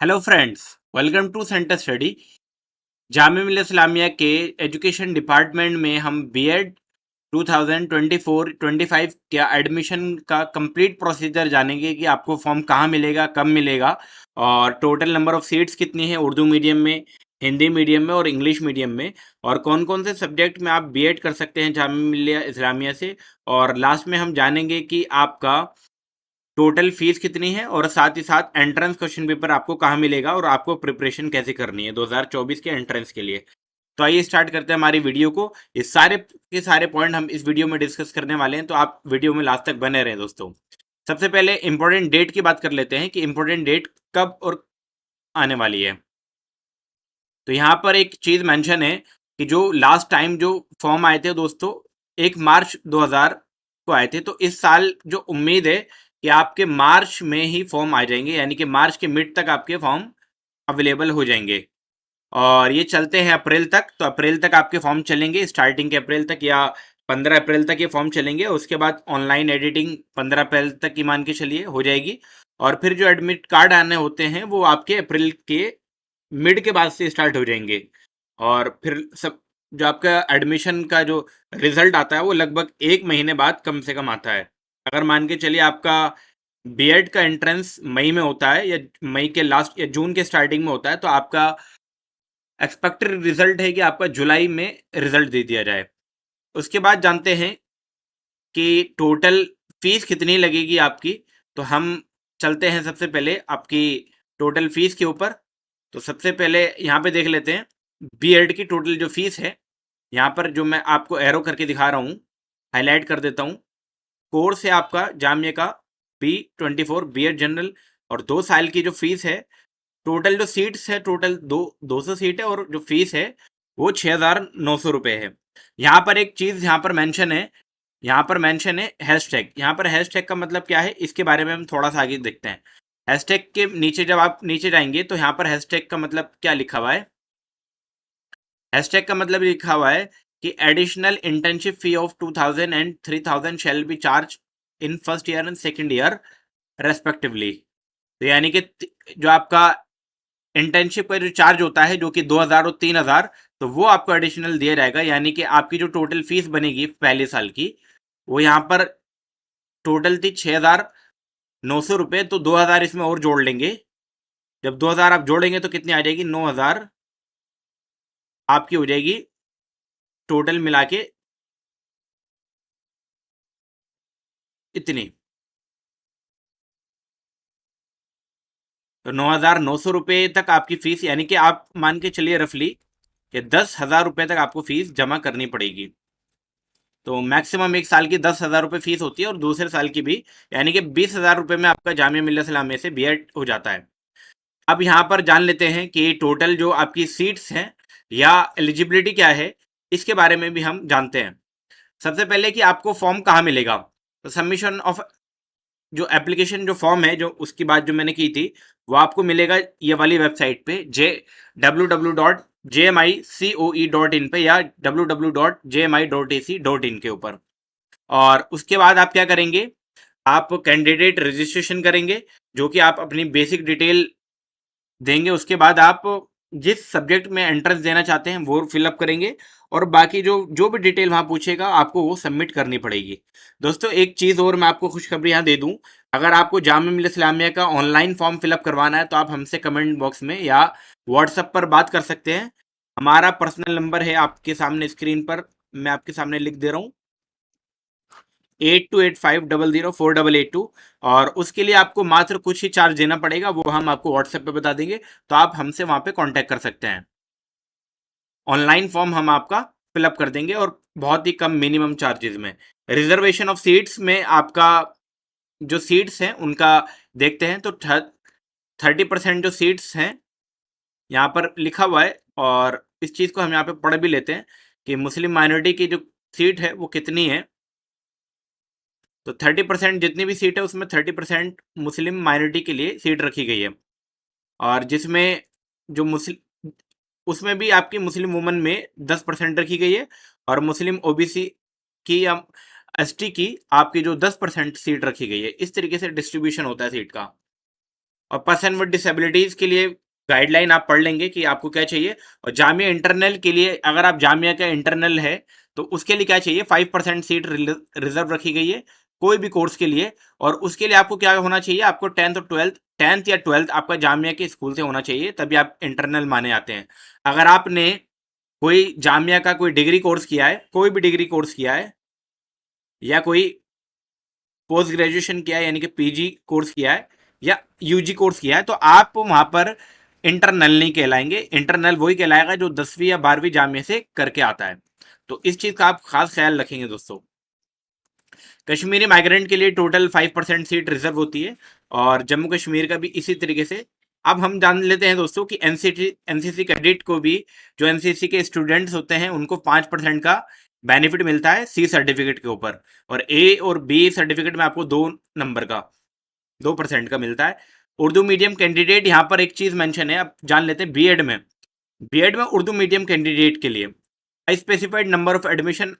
Hello friends, welcome to centre study. Jamia Millia Islamia के education department में हम बीएड 2024-25 का एडमिशन का कंप्लीट प्रोसीजर जानेंगे कि आपको फॉर्म कहाँ मिलेगा, कब मिलेगा और टोटल नंबर ऑफ सीट्स कितनी है उर्दू मीडियम में, हिंदी मीडियम में और इंग्लिश मीडियम में, और कौन कौन से सब्जेक्ट में आप बीएड कर सकते हैं जामिया मिल्लिया इस्लामिया से। और लास्ट में हम जानेंगे कि आपका टोटल फीस कितनी है और साथ ही साथ एंट्रेंस क्वेश्चन पेपर आपको कहाँ मिलेगा और आपको प्रिपरेशन कैसे करनी है 2024 के एंट्रेंस के लिए। तो आइए स्टार्ट करते हैं हमारी वीडियो को। ये सारे के सारे पॉइंट हम इस वीडियो में डिस्कस करने वाले हैं, तो आप वीडियो में लास्ट तक बने रहें दोस्तों। सबसे पहले इंपॉर्टेंट डेट की बात कर लेते हैं कि इंपॉर्टेंट डेट कब और आने वाली है। तो यहाँ पर एक चीज़ मेंशन है कि जो लास्ट टाइम जो फॉर्म आए थे दोस्तों 1 मार्च 2000 को आए थे, तो इस साल जो उम्मीद है कि आपके मार्च में ही फॉर्म आ जाएंगे, यानी कि मार्च के मिड तक आपके फॉर्म अवेलेबल हो जाएंगे और ये चलते हैं अप्रैल तक। तो अप्रैल तक आपके फॉर्म चलेंगे, स्टार्टिंग के अप्रैल तक या 15 अप्रैल तक ये फॉर्म चलेंगे। उसके बाद ऑनलाइन एडिटिंग 15 अप्रैल तक की मान के चलिए हो जाएगी, और फिर जो एडमिट कार्ड आने होते हैं वो आपके अप्रैल के मिड के बाद से स्टार्ट हो जाएंगे। और फिर सब जो आपका एडमिशन का जो रिजल्ट आता है वो लगभग 1 महीने बाद कम से कम आता है। अगर मान के चलिए आपका बीएड का एंट्रेंस मई में होता है या मई के लास्ट या जून के स्टार्टिंग में होता है, तो आपका एक्सपेक्टेड रिजल्ट है कि आपका जुलाई में रिजल्ट दे दिया जाए। उसके बाद जानते हैं कि टोटल फीस कितनी लगेगी आपकी। तो हम चलते हैं सबसे पहले आपकी टोटल फीस के ऊपर। तो सबसे पहले यहाँ पे देख लेते हैं बीएड की टोटल जो फीस है। यहाँ पर जो मैं आपको एरो करके दिखा रहा हूँ, हाईलाइट कर देता हूँ। कोर्स है आपका जामिया का B24 बीएड जनरल, और 2 साल की जो फीस है, टोटल जो सीट्स है टोटल 200 सीट है, और जो फीस है वो 6,900 रुपये है। यहाँ पर एक चीज़ यहाँ पर मेंशन है, यहाँ पर मेंशन है हैशटैग। यहाँ पर हैशटैग का मतलब क्या है, इसके बारे में हम थोड़ा सा आगे देखते हैं। हैशटैग के नीचे जब आप नीचे जाएंगे तो यहाँ पर हैशटैग का मतलब क्या लिखा हुआ है। हैशटैग का मतलब लिखा हुआ है कि additional internship fee of 2000 and 3000 shall be charge in first year and second year respectively. तो यानी कि जो आपका इंटर्नशिप का जो चार्ज होता है जो कि 2000 और 3000, तो वो आपको एडिशनल दिया जाएगा। यानी कि आपकी जो टोटल फीस बनेगी पहले साल की, वो यहाँ पर टोटल थी 6,900 रुपये, तो 2000 इसमें और जोड़ लेंगे। जब 2000 आप जोड़ेंगे तो कितनी आ जाएगी, 9000 आपकी हो जाएगी टोटल मिला के इतनी। तो 9,900 रुपये तक आपकी फीस, यानी कि आप मान के चलिए रफली कि 10,000 रुपये तक आपको फीस जमा करनी पड़ेगी। तो मैक्सिमम एक साल की 10,000 रुपये फीस होती है और दूसरे साल की भी, यानी कि 20,000 रुपये में आपका जामिया मिल्लिया इस्लामिया से बीएड हो जाता है। अब यहाँ पर जान लेते हैं कि टोटल जो आपकी सीट्स हैं या एलिजिबिलिटी क्या है, इसके बारे में भी हम जानते हैं। सबसे पहले कि आपको फॉर्म कहाँ मिलेगा। तो सबमिशन ऑफ जो एप्लीकेशन जो फॉर्म है, जो उसकी बात जो मैंने की थी, वो आपको मिलेगा ये वाली वेबसाइट पे www.jmicoe.in पे या www.jmi.ac.in के ऊपर। और उसके बाद आप क्या करेंगे, आप कैंडिडेट रजिस्ट्रेशन करेंगे, जो कि आप अपनी बेसिक डिटेल देंगे। उसके बाद आप जिस सब्जेक्ट में एंट्रेंस देना चाहते हैं वो फिलअप करेंगे, और बाकी जो जो भी डिटेल वहाँ पूछेगा आपको वो सबमिट करनी पड़ेगी। दोस्तों एक चीज़ और मैं आपको खुशखबरी यहाँ दे दूँ, अगर आपको जामिया मिल्लिया इस्लामिया का ऑनलाइन फॉर्म फिलअप करवाना है तो आप हमसे कमेंट बॉक्स में या व्हाट्सएप पर बात कर सकते हैं। हमारा पर्सनल नंबर है आपके सामने स्क्रीन पर, मैं आपके सामने लिख दे रहा हूँ, 8285004882। और उसके लिए आपको मात्र कुछ ही चार्ज देना पड़ेगा, वो हम आपको व्हाट्सएप पे बता देंगे। तो आप हमसे वहाँ पे कांटेक्ट कर सकते हैं। ऑनलाइन फॉर्म हम आपका फिलअप कर देंगे और बहुत ही कम मिनिमम चार्जेस में। रिजर्वेशन ऑफ सीट्स में आपका जो सीट्स हैं उनका देखते हैं, तो 30% जो सीट्स हैं यहाँ पर लिखा हुआ है, और इस चीज़ को हम यहाँ पे पढ़ भी लेते हैं कि मुस्लिम माइनॉरिटी की जो सीट है वो कितनी है। तो 30% जितनी भी सीट है उसमें 30% मुस्लिम माइनॉरिटी के लिए सीट रखी गई है। और जिसमें जो मुस्लिम, उसमें भी आपकी मुस्लिम वुमन में 10% रखी गई है, और मुस्लिम ओबीसी की या एसटी की आपकी जो 10% सीट रखी गई है। इस तरीके से डिस्ट्रीब्यूशन होता है सीट का। और पर्सन विद डिसेबिलिटीज के लिए गाइडलाइन आप पढ़ लेंगे कि आपको क्या चाहिए। और जामिया इंटरनल के लिए, अगर आप जामिया का इंटरनल है तो उसके लिए क्या चाहिए, 5% सीट रिजर्व रखी गई है कोई भी कोर्स के लिए। और उसके लिए आपको क्या होना चाहिए, आपको टेंथ या ट्वेल्थ आपका जामिया के स्कूल से होना चाहिए, तभी आप इंटरनल माने आते हैं। अगर आपने कोई जामिया का कोई डिग्री कोर्स किया है, कोई भी डिग्री कोर्स किया है, या कोई पोस्ट ग्रेजुएशन किया है यानी कि पीजी कोर्स किया है, या यूजी कोर्स किया है, तो आप वहां पर इंटरनल नहीं कहलाएंगे। इंटरनल वही कहलाएगा जो 10वीं या 12वीं जामिया से करके आता है। तो इस चीज का आप खास ख्याल रखेंगे दोस्तों। कश्मीरी माइग्रेंट के लिए टोटल 5% सीट रिजर्व होती है, और जम्मू कश्मीर का भी इसी तरीके से। अब हम जान लेते हैं दोस्तों कि एनसीसी कैडेट को भी, जो एनसीसी के स्टूडेंट्स होते हैं, उनको 5% का बेनिफिट मिलता है सी सर्टिफिकेट के ऊपर, और ए और बी सर्टिफिकेट में आपको 2 नंबर का 2% का मिलता है। उर्दू मीडियम कैंडिडेट, यहाँ पर एक चीज मेंशन है, अब जान लेते हैं। बीएड में उर्दू मीडियम कैंडिडेट के लिए specified number of admission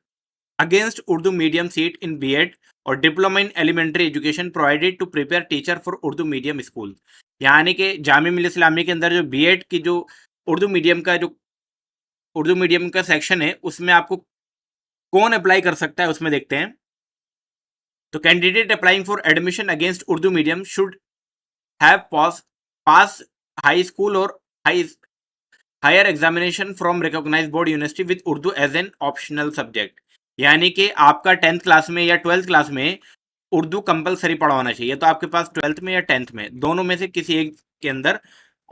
against Urdu medium seat in BEd और diploma in elementary education provided to prepare teacher for Urdu medium school. यानी कि जामिया मिल्लिया इस्लामिया के अंदर जो बीएड की जो उर्दू मीडियम का सेक्शन है, उसमें आपको कौन अप्लाई कर सकता है उसमें देखते हैं। तो candidate applying for admission against Urdu medium should have pass high school और higher examination from recognised board university with Urdu as an optional subject. यानी कि आपका 10th क्लास में या 12th क्लास में उर्दू कंपलसरी पढ़ा होना चाहिए। तो आपके पास 12th में या 10th में, दोनों में से किसी एक के अंदर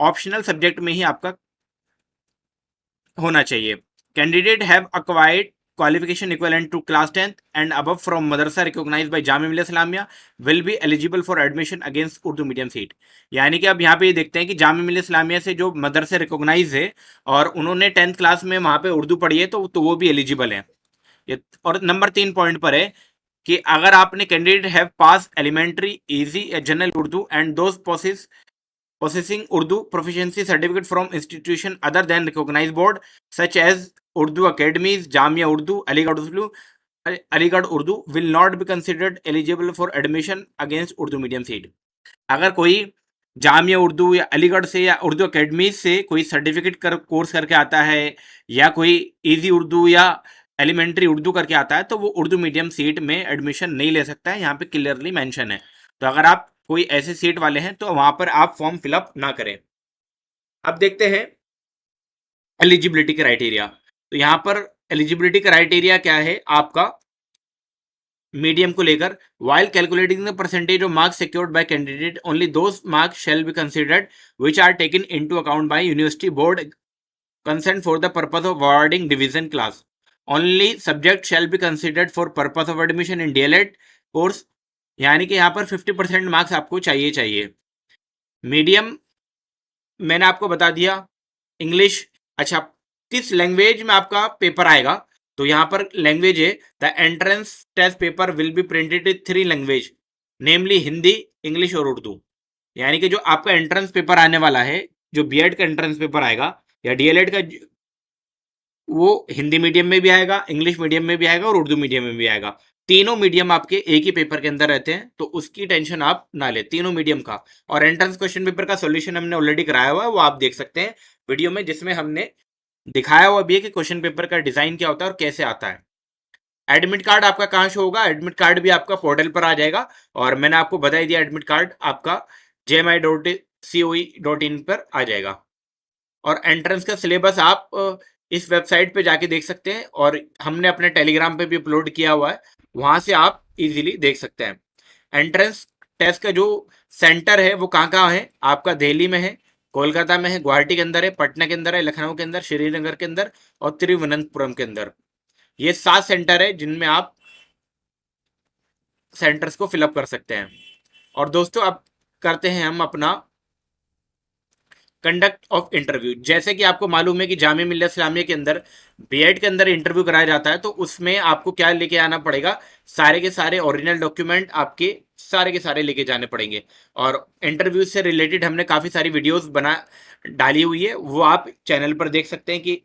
ऑप्शनल सब्जेक्ट में ही आपका होना चाहिए। Candidate have acquired qualification equivalent to class 10th and above from madrasa recognized by Jamia Millia Islamia will be eligible for admission against Urdu medium seat। यानी कि अब यहाँ पे ये देखते हैं कि जामिया मिल्लिया इस्लामिया से जो मदरसे रिकॉग्नाइज है और उन्होंने 10th क्लास में वहां पे उर्दू पढ़ी है, तो वो भी एलिजिबल है। और नंबर 3 पॉइंट पर है कि अगर आपने candidate have pass elementary, easy या general Urdu and those possessing Urdu proficiency certificate from institution other than recognized board such as Urdu academies, Jamia Urdu, Aligarh Urdu will not be considered eligible for admission against Urdu medium seat। अगर कोई जामिया उर्दू या अलीगढ़ से या Urdu academy से कोई certificate course करके आता है, या कोई इजी उर्दू या एलिमेंट्री उर्दू करके आता है, तो वो उर्दू मीडियम सीट में एडमिशन नहीं ले सकता है। यहाँ पे क्लियरली मेंशन है। तो अगर आप कोई ऐसे सीट वाले हैं तो वहां पर आप फॉर्म फिलअप ना करें। अब देखते हैं एलिजिबिलिटी क्राइटेरिया। तो यहाँ पर एलिजिबिलिटी क्राइटेरिया क्या है आपका मीडियम को लेकर। While calculating the percentage of marks secured by candidate only those marks shall be considered which are taken into account by university board concern for the purpose of awarding division class. Only subject shall be considered for purpose of admission in DElEd course. यानी कि यहाँ पर 50% marks आपको चाहिए। Medium मैंने आपको बता दिया, इंग्लिश। अच्छा, किस लैंग्वेज में आपका पेपर आएगा, तो यहाँ पर लैंग्वेज है the entrance test paper will be printed in 3 language namely Hindi, English और उर्दू। यानी कि जो आपका एंट्रेंस पेपर आने वाला है, जो बीएड का एंट्रेंस पेपर आएगा या डीएलएड का, वो हिंदी मीडियम में भी आएगा, इंग्लिश मीडियम में भी आएगा और उर्दू मीडियम में भी आएगा। तीनों मीडियम आपके एक ही पेपर के अंदर रहते हैं, तो उसकी टेंशन आप ना ले, तीनों मीडियम का। और एंट्रेंस क्वेश्चन पेपर का सॉल्यूशन हमने ऑलरेडी कराया हुआ है, वो आप देख सकते हैं वीडियो में, जिसमें हमने दिखाया हुआ भी है कि क्वेश्चन पेपर का डिजाइन क्या होता है और कैसे आता है। एडमिट कार्ड आपका कहाँ शो होगा, एडमिट कार्ड भी आपका पोर्टल पर आ जाएगा, और मैंने आपको बता ही दिया एडमिट कार्ड आपका jmi.coe.in पर आ जाएगा। और एंट्रेंस का सिलेबस आप इस वेबसाइट पे जाके देख सकते हैं, और हमने अपने टेलीग्राम पे भी अपलोड किया हुआ है, वहां से आप इजीली देख सकते हैं। एंट्रेंस टेस्ट का जो सेंटर है वो कहाँ कहाँ है आपका, दिल्ली में है, कोलकाता में है, गुवाहाटी के अंदर है, पटना के अंदर है, लखनऊ के अंदर, श्रीनगर के अंदर और तिरुवनंतपुरम के अंदर। ये 7 सेंटर है जिनमें आप सेंटर्स को फिलअप कर सकते हैं। और दोस्तों अब करते हैं हम अपना कंडक्ट ऑफ इंटरव्यू। जैसे कि आपको मालूम है कि जामिया मिल्लिया इस्लामिया के अंदर बीएड के अंदर इंटरव्यू कराया जाता है, तो उसमें आपको क्या लेके आना पड़ेगा, सारे के सारे ओरिजिनल डॉक्यूमेंट आपके सारे के सारे लेके जाने पड़ेंगे। और इंटरव्यू से रिलेटेड हमने काफ़ी सारी वीडियोस बना डाली हुई है, वो आप चैनल पर देख सकते हैं कि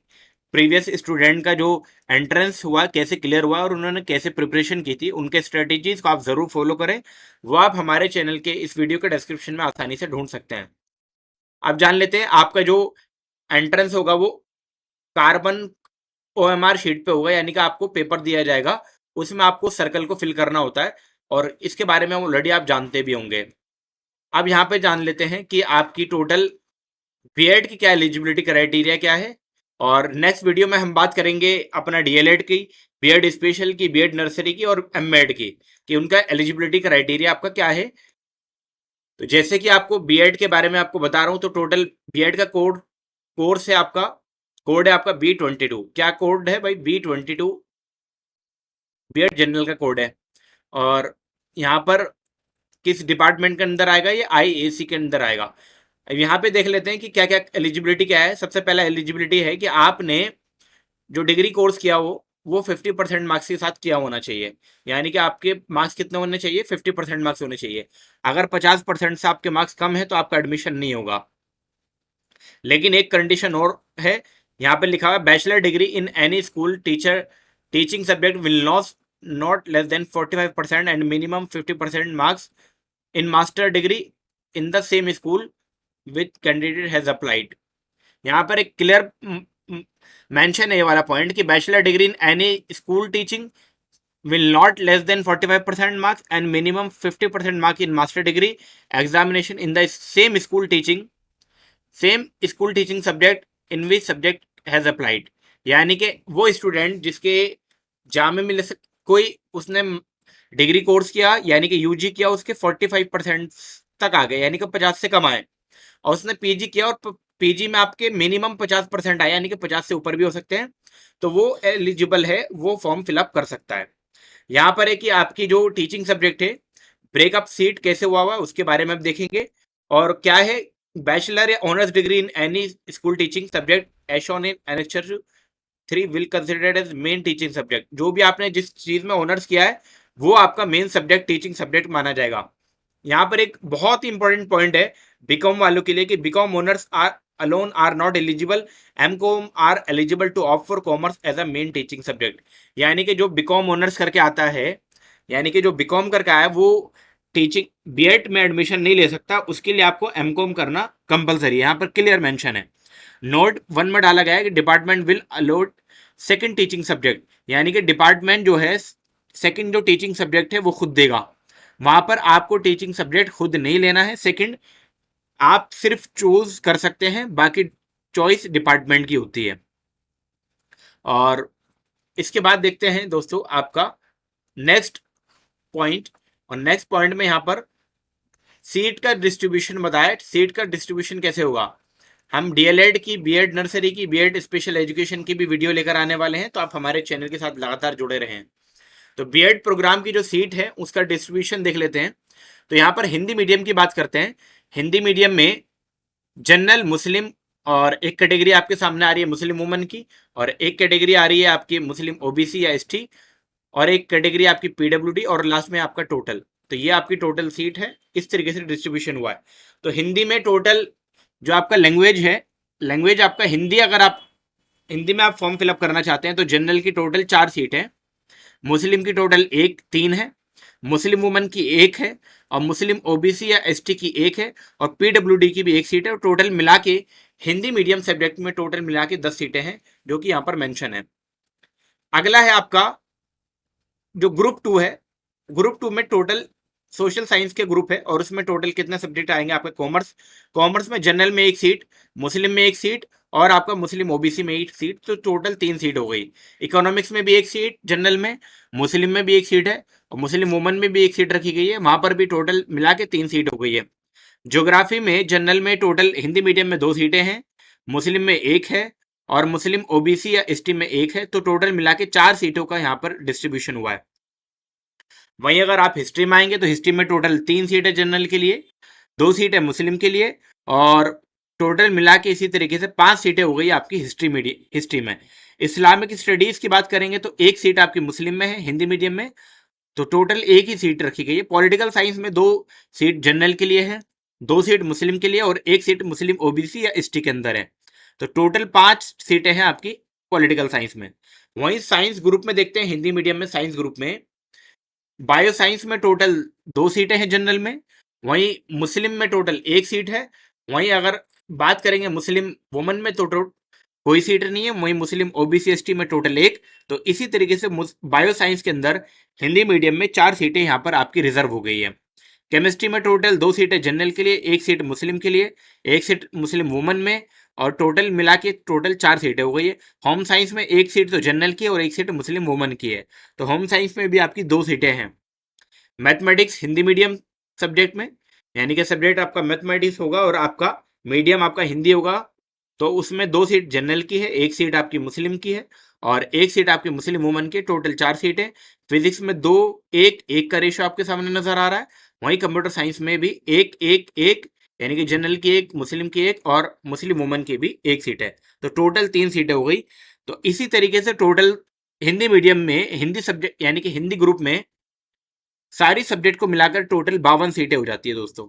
प्रीवियस स्टूडेंट का जो एंट्रेंस हुआ कैसे क्लियर हुआ और उन्होंने कैसे प्रिपरेशन की थी, उनके स्ट्रेटेजीज को आप ज़रूर फॉलो करें। वो आप हमारे चैनल के इस वीडियो के डिस्क्रिप्शन में आसानी से ढूंढ सकते हैं। अब जान लेते हैं आपका जो एंट्रेंस होगा वो कार्बन ओएमआर शीट पे होगा, यानी कि आपको पेपर दिया जाएगा, उसमें आपको सर्कल को फिल करना होता है और इसके बारे में ऑलरेडी आप जानते भी होंगे। अब यहाँ पे जान लेते हैं कि आपकी टोटल बीएड की क्या एलिजिबिलिटी क्राइटेरिया क्या है, और नेक्स्ट वीडियो में हम बात करेंगे अपना डीएलएड की, बीएड स्पेशल की, बीएड नर्सरी की और एमएड की, कि उनका एलिजिबिलिटी क्राइटेरिया आपका क्या है। तो जैसे कि आपको बीएड के बारे में आपको बता रहा हूँ, तो टोटल बीएड का कोर्स है आपका, कोड है आपका B22। क्या कोड है भाई? B22 बीएड जनरल का कोड है। और यहाँ पर किस डिपार्टमेंट के अंदर आएगा? ये आईएसी के अंदर आएगा। अब यहाँ पे देख लेते हैं कि क्या क्या एलिजिबिलिटी क्या है। सबसे पहला एलिजिबिलिटी है कि आपने जो डिग्री कोर्स किया हो वो 50% मार्क्स के साथ किया होना चाहिए, यानी कि आपके मार्क्स कितने होने चाहिए? 50% मार्क्स होने चाहिए। अगर 50% से आपके मार्क्स कम है तो आपका एडमिशन नहीं होगा। लेकिन एक कंडीशन और है, यहाँ पे लिखा हुआ है bachelor degree in any school teaching subject will not less than 45% and minimum 50% marks in master degree in the same school with candidate has applied. यहाँ पर एक क्लियर मेंशन है ये वाला पॉइंट कि bachelor degree in any school teaching will not less than 45% marks and minimum 50% mark in master degree examination in the same school teaching subject in which subject has applied। यानी कि वो student जिसके जामे में कोई उसने degree course किया यानी कि यूजी किया, उसके 45% तक आ गए यानी कि 50 से कम आए, और उसने पीजी किया और पीजी में आपके मिनिमम 50% आए यानी कि 50 से ऊपर भी हो सकते हैं, तो वो एलिजिबल है, वो फॉर्म फिलअप कर सकता है। यहाँ पर है कि आपकी जो टीचिंग सब्जेक्ट है ब्रेकअप सीट कैसे हुआ उसके बारे में आप देखेंगे, और क्या है बैचलर या honours degree in any school teaching subject as shown in annexure 3 will considered as main teaching subject. जो भी आपने जिस चीज में ऑनर्स किया है वो आपका मेन सब्जेक्ट टीचिंग सब्जेक्ट माना जाएगा। यहाँ पर एक बहुत ही इंपॉर्टेंट पॉइंट है बीकॉम वालों के लिए कि BCom honours are alone are not eligible, MCOM are eligible to opt for commerce as a main teaching subject। यानी कि जो बीकॉम ऑनर्स करके आता है, यानी कि जो बीकॉम करके आया वो टीचिंग बीएड में एडमिशन नहीं ले सकता, उसके लिए आपको एमकॉम करना कंपलसरी है। यहाँ पर क्लियर मेंशन है, नोट 1 में डाला गया है कि department will allot second teaching subject, यानी कि डिपार्टमेंट जो है सेकंड जो टीचिंग सब्जेक्ट है वो खुद देगा। वहां पर आपको टीचिंग सब्जेक्ट खुद नहीं लेना है, सेकंड आप सिर्फ चूज कर सकते हैं, बाकी चॉइस डिपार्टमेंट की होती है। और इसके बाद देखते हैं दोस्तों आपका नेक्स्ट पॉइंट, और नेक्स्ट पॉइंट में यहाँ पर सीट का डिस्ट्रीब्यूशन बताया। सीट का डिस्ट्रीब्यूशन कैसे होगा? हम डीएलएड की, बीएड नर्सरी की, बीएड स्पेशल एजुकेशन की भी वीडियो लेकर आने वाले हैं, तो आप हमारे चैनल के साथ लगातार जुड़े रहें। तो बीएड प्रोग्राम की जो सीट है उसका डिस्ट्रीब्यूशन देख लेते हैं। तो यहाँ पर हिंदी मीडियम की बात करते हैं। हिंदी मीडियम में जनरल, मुस्लिम, और एक कैटेगरी आपके सामने आ रही है मुस्लिम वुमन की, और एक कैटेगरी आ रही है आपकी मुस्लिम ओबीसी या एसटी, और एक कैटेगरी आपकी पीडब्ल्यूडी, और लास्ट में आपका टोटल। तो ये आपकी टोटल सीट है, इस तरीके से डिस्ट्रीब्यूशन हुआ है। तो हिंदी में टोटल जो आपका लैंग्वेज है, लैंग्वेज आपका हिंदी, अगर आप हिंदी में आप फॉर्म फिलअप करना चाहते हैं तो जनरल की टोटल 4 सीट है, मुस्लिम की टोटल 3 है, मुस्लिम वुमन की 1 है, और मुस्लिम ओबीसी या एसटी की 1 है, और पीडब्ल्यूडी की भी 1 सीट है। और टोटल मिला के हिंदी मीडियम सब्जेक्ट में टोटल मिला के 10 सीटें हैं, जो कि यहाँ पर मेंशन है। अगला है आपका जो ग्रुप 2 है। ग्रुप 2 में टोटल सोशल साइंस के ग्रुप है, और उसमें टोटल कितने सब्जेक्ट आएंगे आपके? कॉमर्स में जनरल में 1 सीट, मुस्लिम में 1 सीट, और आपका मुस्लिम ओबीसी में 1 सीट, तो टोटल 3 सीट हो गई। इकोनॉमिक्स में भी 1 सीट जनरल में, मुस्लिम में भी 1 सीट है, और मुस्लिम वुमन में भी 1 सीट रखी गई है, वहां पर भी टोटल मिला के 3 सीट हो गई है। ज्योग्राफी में जनरल में टोटल हिंदी मीडियम में 2 सीटें हैं, मुस्लिम में 1 है, और मुस्लिम ओबीसी या एसटी में 1 है, तो टोटल मिला के 4 सीटों का यहाँ पर डिस्ट्रीब्यूशन हुआ है। वहीं अगर आप हिस्ट्री में आएंगे तो हिस्ट्री में टोटल 3 सीट है जनरल के लिए, 2 सीट है मुस्लिम के लिए, और टोटल मिला के इसी तरीके से 5 सीटें हो गई आपकी हिस्ट्री में। इस्लामिक स्टडीज की बात करेंगे तो 1 सीट आपकी मुस्लिम में है हिंदी मीडियम में, तो टोटल 1 ही सीट रखी गई है। पॉलिटिकल साइंस में 2 सीट जनरल के लिए है, 2 सीट मुस्लिम के लिए, और 1 सीट मुस्लिम ओबीसी या एसटी के अंदर है, तो टोटल 5 सीटें हैं आपकी पॉलिटिकल साइंस में। वहीं साइंस ग्रुप में देखते हैं, हिंदी मीडियम में साइंस ग्रुप में बायो साइंस में टोटल 2 सीटें हैं जनरल में, वहीं मुस्लिम में टोटल 1 सीट है। वहीं अगर बात करेंगे मुस्लिम वुमन में तो कोई सीट नहीं है, वहीं मुस्लिम ओबीसी एसटी में टोटल 1। तो इसी तरीके से बायो साइंस के अंदर हिंदी मीडियम में 4 सीटें यहाँ पर आपकी रिजर्व हो गई है। केमिस्ट्री में टोटल 2 सीटें जनरल के लिए, 1 सीट मुस्लिम के लिए, 1 सीट मुस्लिम वुमन में, और टोटल मिला के टोटल 4 सीटें हो गई है। होम साइंस में 1 सीट तो जनरल की है और 1 सीट मुस्लिम वुमन की है। तो होम साइंस में भी आपकी 2 सीटें हैं। मैथमेटिक्स हिंदी मीडियम सब्जेक्ट में, यानी कि सब्जेक्ट आपका मैथमेटिक्स होगा और आपका मीडियम आपका हिंदी होगा, तो उसमें 2 सीट जनरल की है, 1 सीट आपकी मुस्लिम की है और 1 सीट आपकी मुस्लिम वुमन की। टोटल 4 सीटें। फिजिक्स में 2 1 1 का रेशो आपके सामने नजर आ रहा है। वहीं कंप्यूटर साइंस में भी 1 1 1, यानी कि जनरल की 1, मुस्लिम की 1 और मुस्लिम वुमन की भी 1 सीट है। तो टोटल 3 सीटें हो गई। तो इसी तरीके से टोटल हिंदी मीडियम में हिंदी सब्जेक्ट यानी कि हिंदी ग्रुप में सारी सब्जेक्ट को मिलाकर टोटल 52 सीटें हो जाती है दोस्तों,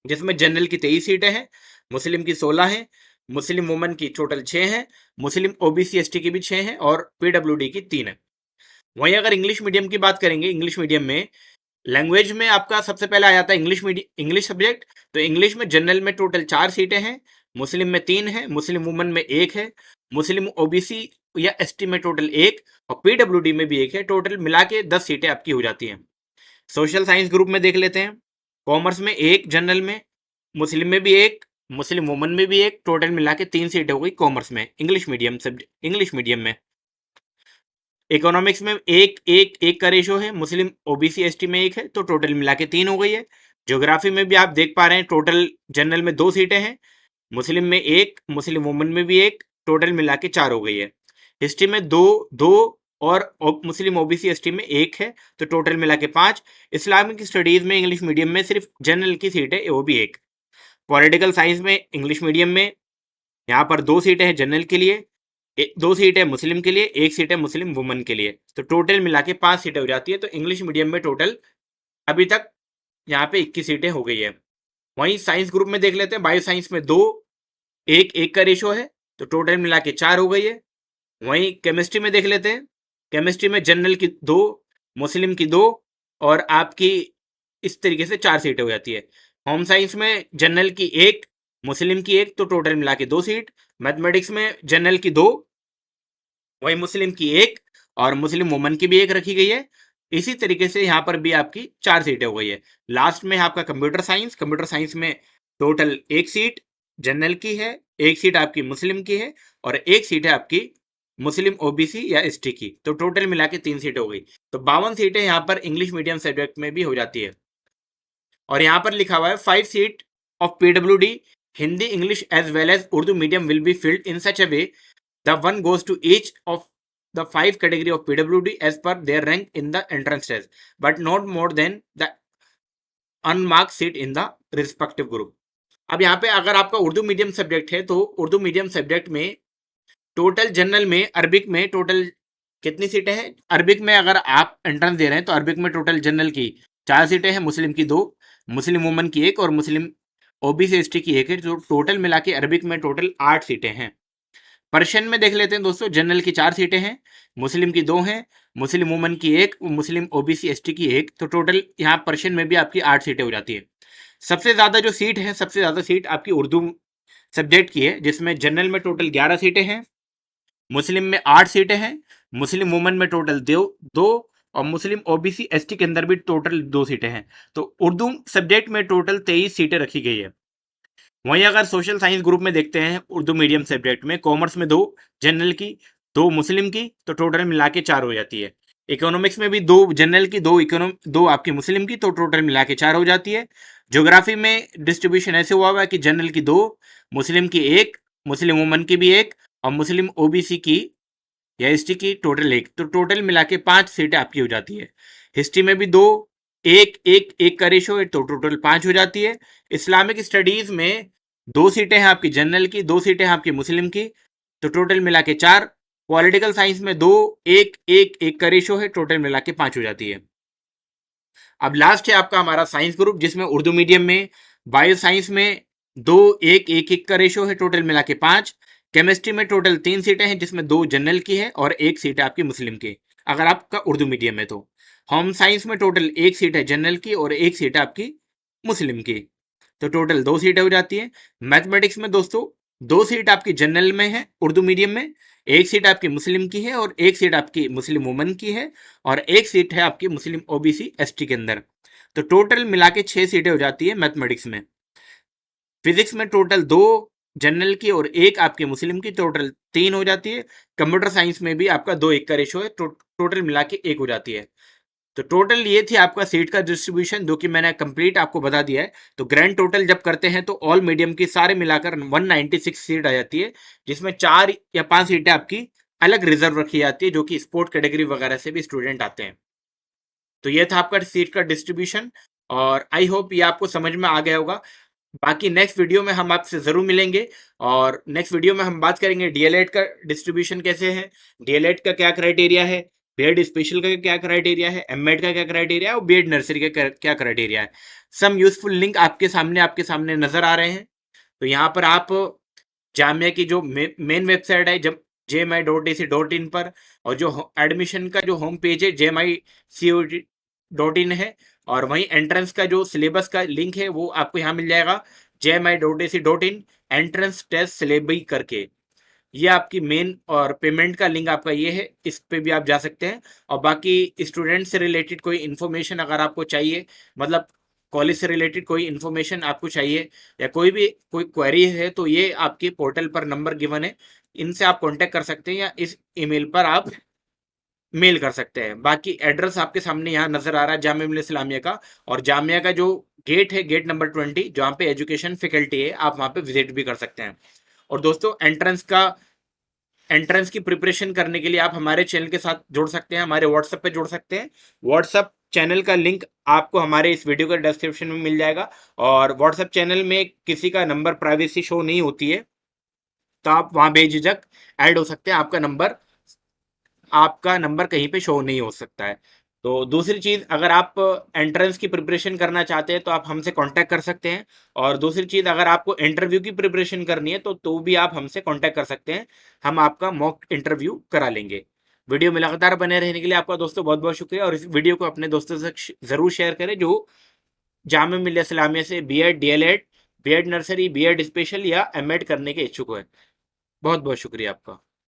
जिसमें जनरल की 23 सीटें हैं, मुस्लिम की 16 हैं, मुस्लिम वुमन की टोटल 6 हैं, मुस्लिम ओबीसी एसटी की भी 6 हैं और पीडब्ल्यूडी की 3 है। वहीं अगर इंग्लिश मीडियम की बात करेंगे, इंग्लिश मीडियम में लैंग्वेज में आपका सबसे पहले आ जाता है इंग्लिश सब्जेक्ट। तो इंग्लिश में जनरल में टोटल 4 सीटें हैं, मुस्लिम में 3 है, मुस्लिम वुमन में 1 है, मुस्लिम ओबीसी या एसटी में टोटल 1 और पीडब्ल्यूडी में भी 1 है। टोटल मिला के 10 सीटें आपकी हो जाती हैं। सोशल साइंस ग्रुप में देख लेते हैं। कॉमर्स में 1, जनरल में, मुस्लिम में भी 1, मुस्लिम वुमन में भी 1, टोटल मिला के 3 सीटें हो गई कॉमर्स में, इंग्लिश मीडियम में। इकोनॉमिक्स में 1 1 1 का रेशो है, मुस्लिम ओबीसी एसटी में 1 है, तो टोटल मिला के 3 हो गई है। ज्योग्राफी में भी आप देख पा रहे हैं टोटल जनरल में 2 सीटें हैं, मुस्लिम में 1, मुस्लिम वुमन में भी 1, टोटल मिला के 4 हो गई है। हिस्ट्री में 2 2 और मुस्लिम ओबीसी एसटी में 1 है, तो टोटल मिला के 5। इस्लामिक स्टडीज में इंग्लिश मीडियम में सिर्फ जनरल की सीट है, वो भी 1। पॉलिटिकल साइंस में इंग्लिश मीडियम में यहाँ पर 2 सीटें हैं जनरल के लिए, 2 सीटें मुस्लिम के लिए, 1 सीट है मुस्लिम वुमन के लिए, तो टोटल मिला के 5 सीटें हो जाती है। तो इंग्लिश मीडियम में टोटल अभी तक यहाँ पे 21 सीटें हो गई है। वहीं साइंस ग्रुप में देख लेते हैं, बायो साइंस में 2 1 1 का रेशो है, तो टोटल मिला के 4 हो गई है। वहीं केमिस्ट्री में देख लेते हैं, केमिस्ट्री में जनरल की 2, मुस्लिम की 2 और आपकी इस तरीके से 4 सीटें हो जाती है। होम साइंस में जनरल की 1, मुस्लिम की 1, तो टोटल मिला के 2 सीट। मैथमेटिक्स में जनरल की 2, वही मुस्लिम की 1 और मुस्लिम वुमन की भी 1 रखी गई है। इसी तरीके से यहाँ पर भी आपकी 4 सीटें हो गई है। लास्ट में आपका कंप्यूटर साइंस में टोटल 1 सीट जनरल की है, 1 सीट आपकी मुस्लिम की है और 1 सीट है आपकी मुस्लिम ओबीसी या एसटी की, तो टोटल मिला के 3 सीटें हो गई। तो 52 सीटें यहाँ पर इंग्लिश मीडियम सब्जेक्ट में भी हो जाती है। और यहाँ पर लिखा हुआ है 5 seat of PWD Hindi English as well as Urdu medium will be filled in such a way the one goes to each of the 5 category of PWD as per their rank in the entrance test, but not more than the unmarked seat in the respective group. अब यहाँ पे अगर आपका Urdu medium subject है तो Urdu medium subject में total general में Arabic में टोटल कितनी सीटें हैं? अरबिक में अगर आप एंट्रेंस दे रहे हैं तो अरबिक में टोटल जनरल की 4 सीटें हैं, मुस्लिम की 2, मुस्लिम वुमन की 1 और मुस्लिम ओबीसी एसटी की 1 है, जो टोटल मिला के अरबिक में टोटल 8 सीटें हैं। पर्शियन में देख लेते हैं दोस्तों, जनरल की 4 सीटें हैं, मुस्लिम की 2 हैं, मुस्लिम वुमन की 1, मुस्लिम ओबीसी एसटी की 1, तो टोटल यहाँ पर्शियन में भी आपकी 8 सीटें हो जाती है। सबसे ज़्यादा जो सीट है, सबसे ज़्यादा सीट आपकी उर्दू सब्जेक्ट की है, जिसमें जनरल में टोटल 11 सीटें हैं, मुस्लिम में 8 सीटें हैं, मुस्लिम वुमन में टोटल 2 और मुस्लिम ओबीसी एसटी के अंदर भी टोटल 2 सीटें हैं। तो उर्दू सब्जेक्ट में टोटल 23 सीटें रखी गई है। वहीं अगर सोशल साइंस ग्रुप में देखते हैं उर्दू मीडियम सब्जेक्ट में, कॉमर्स में 2 जनरल की, 2 मुस्लिम की, तो टोटल मिला के 4 हो जाती है। इकोनॉमिक्स में भी 2 जनरल की, 2 आपकी मुस्लिम की, तो टोटल मिला के 4 हो जाती है। ज्योग्राफी में डिस्ट्रीब्यूशन ऐसे हुआ है कि जनरल की 2, मुस्लिम की 1, मुस्लिम वुमन की भी 1 और मुस्लिम ओबीसी की या एसटी की टोटल 1, तो टोटल मिला के 5 सीटें आपकी हो जाती है। हिस्ट्री में भी 2 1 1 1 का रेशो है, तो टोटल 5 हो जाती है। इस्लामिक स्टडीज में 2 सीटें हैं आपकी जनरल की, 2 सीटें हैं आपकी मुस्लिम की, तो टोटल मिला के 4। पॉलिटिकल साइंस में 2 1 1 1 का रेशो है, टोटल मिला के 5 हो जाती है। अब लास्ट है आपका हमारा साइंस ग्रुप, जिसमें उर्दू मीडियम में बायो साइंस में 2 1 1 1 का रेशो है, टोटल मिला के 5। केमिस्ट्री में टोटल 3 सीटें हैं, जिसमें 2 जनरल की है और 1 सीट है आपकी मुस्लिम की, अगर आपका उर्दू मीडियम है तो। होम साइंस में टोटल 1 सीट है जनरल की और 1 सीट है आपकी मुस्लिम की, तो टोटल 2 सीटें हो जाती है। मैथमेटिक्स में दोस्तों 2 सीट आपकी जनरल में है उर्दू मीडियम में, 1 सीट आपकी मुस्लिम की है और 1 सीट आपकी मुस्लिम वुमन की है, और 1 सीट है आपकी मुस्लिम ओबीसी एसटी के अंदर। तो टोटल मिला के 6 सीटें हो जाती है मैथमेटिक्स में। फिजिक्स में टोटल 2 जनरल की और 1 आपके मुस्लिम की, टोटल 3 हो जाती है। कंप्यूटर साइंस में भी आपका 2-1 का रेशो है, टोटल मिला के 1 हो जाती है। तो टोटल ये थी आपका सीट का डिस्ट्रीब्यूशन, जो कि मैंने कंप्लीट आपको बता दिया है। तो ग्रैंड टोटल जब करते हैं तो ऑल मीडियम की सारे मिलाकर 196 सीट आ जाती है, जिसमें 4 या 5 सीटें आपकी अलग रिजर्व रखी जाती है, जो कि स्पोर्ट कैटेगरी वगैरह से भी स्टूडेंट आते हैं। तो ये था आपका सीट का डिस्ट्रीब्यूशन, और आई होप ये आपको समझ में आ गया होगा। बाकी नेक्स्ट वीडियो में हम आपसे ज़रूर मिलेंगे, और नेक्स्ट वीडियो में हम बात करेंगे डीएलएड का डिस्ट्रीब्यूशन कैसे है, डीएलएड का क्या क्राइटेरिया है, बीएड स्पेशल का क्या क्राइटेरिया है, एमएड का क्या क्राइटेरिया है और बीएड नर्सरी का क्या क्राइटेरिया है। सम यूजफुल लिंक आपके सामने नजर आ रहे हैं। तो यहाँ पर आप जामिया की जो मेन वेबसाइट है जब JMI.ac.in पर, और जो एडमिशन का जो होम पेज है JMI.COT.in है, और वहीं एंट्रेंस का जो सिलेबस का लिंक है वो आपको यहाँ मिल जाएगा JMI.ac.in एंट्रेंस टेस्ट सिलेबी करके। ये आपकी मेन, और पेमेंट का लिंक आपका ये है, इस पे भी आप जा सकते हैं। और बाकी स्टूडेंट से रिलेटेड कोई इन्फॉर्मेशन अगर आपको चाहिए, मतलब कॉलेज से रिलेटेड कोई इन्फॉर्मेशन आपको चाहिए, या कोई क्वेरी है, तो ये आपके पोर्टल पर नंबर गिवन है, इनसे आप कांटेक्ट कर सकते हैं, या इस ईमेल पर आप मेल कर सकते हैं। बाकी एड्रेस आपके सामने यहाँ नजर आ रहा है जामिया मिल्लिया इस्लामिया का, और जामिया का जो गेट है, गेट नंबर 20, जहाँ पे एजुकेशन फैकल्टी है, आप वहाँ पे विजिट भी कर सकते हैं। और दोस्तों एंट्रेंस की प्रिपरेशन करने के लिए आप हमारे चैनल के साथ जुड़ सकते हैं, हमारे व्हाट्सएप पे जुड़ सकते हैं। व्हाट्सएप चैनल का लिंक आपको हमारे इस वीडियो के डिस्क्रिप्शन में मिल जाएगा, और व्हाट्सएप चैनल में किसी का नंबर प्राइवेसी शो नहीं होती है, तो आप वहाँ बेझिझक ऐड हो सकते हैं। आपका नंबर कहीं पे शो नहीं हो सकता है। तो दूसरी चीज़, अगर आप एंट्रेंस की प्रिपरेशन करना चाहते हैं तो आप हमसे कांटेक्ट कर सकते हैं, और दूसरी चीज़, अगर आपको इंटरव्यू की प्रिपरेशन करनी है तो भी आप हमसे कांटेक्ट कर सकते हैं, हम आपका मॉक इंटरव्यू करा लेंगे। वीडियो में लगातार बने रहने के लिए आपका दोस्तों बहुत बहुत शुक्रिया, और इस वीडियो को अपने दोस्तों से ज़रूर शेयर करें जो जामिया मिल्लिया इस्लामिया से BEd, DElEd, BEd nursery, BEd special या एमएड करने के इच्छुक है। बहुत बहुत शुक्रिया आपका।